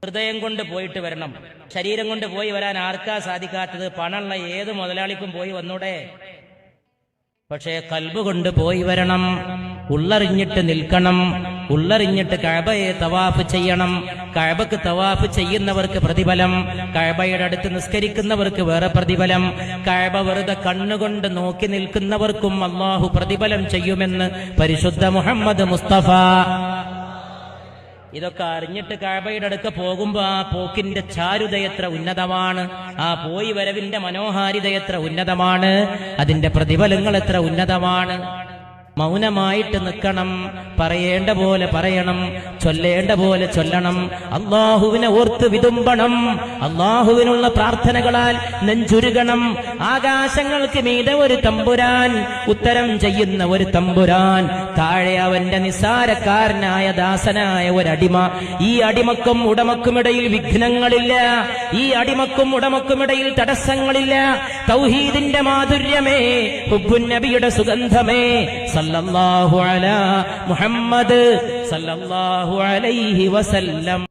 ഹൃദയം കൊണ്ട് പോയിട്ട് വരണം. ശരീരം കൊണ്ട് പോയി വരാൻ ആർക്കാ സാധിക്കാത്തത്? പണമുള്ള ഏത് മുതലാളിക്കും പോയി വന്നൂടെ? പക്ഷേ കൽബ് കൊണ്ട് പോയി വരണം. ഉള്ളറിഞ്ഞിട്ട് നിൽക്കണം. ഉള്ളറിഞ്ഞിട്ട് കഅബയെ തവാഫ് ചെയ്യണം. കഅബക്ക് തവാഫ് ചെയ്യുന്നവർക്ക് പ്രതിഫലം, കഅബയുടെ അടുത്ത് നിസ്കരിക്കുന്നവർക്ക് വേറെ പ്രതിഫലം, കഅബ വെറുതെ കണ്ണുകൊണ്ട് നോക്കി നിൽക്കുന്നവർക്കും അല്ലാഹു പ്രതിഫലം ചെയ്യുമെന്ന് പരിശുദ്ധ മുഹമ്മദ് മുസ്തഫ. ഇതൊക്കെ അറിഞ്ഞിട്ട് കഅബയുടെ അടുക്ക പോകുമ്പോ ആ പോക്കിന്റെ ചാരുതയത്ര ഉന്നതമാണ്, ആ പോയി വരവിന്റെ മനോഹാരിതയത്ര ഉന്നതമാണ്, അതിന്റെ പ്രതിഫലങ്ങൾ എത്ര ഉന്നതമാണ്. മൗനമായിട്ട് നിൽക്കണം, പറയേണ്ട പോലെ പറയണം, ചൊല്ലേണ്ട പോലെ ചൊല്ലണം, അല്ലാഹുവിനെ ഓർത്ത് വിതുമ്പണം, അല്ലാഹുവിനുള്ള പ്രാർത്ഥനകളാൽ നെഞ്ചുരുകണം. ആകാശങ്ങൾക്ക് മീതെ ഒരു തമ്പുരാൻ, ഉത്തരം ചെയ്യുന്ന ഒരു തമ്പുരാൻ, താഴെ അവന്റെ നിസ്സാരക്കാരനായ ദാസനായ ഒരടിമ. ഈ അടിമക്കും ഉടമക്കുമിടയിൽ വിഘ്നങ്ങളില്ല, ഈ അടിമക്കും ഉടമക്കുമിടയിൽ തടസ്സങ്ങളില്ല. തൗഹീദിന്റെ മാധുര്യമേ, ഹുബ്ബുൻ നബിയുടെ സുഗന്ധമേ, സല്ലല്ലാഹു അലാ മുഹമ്മദ് സല്ലല്ലാഹു അലൈഹി വസല്ലം.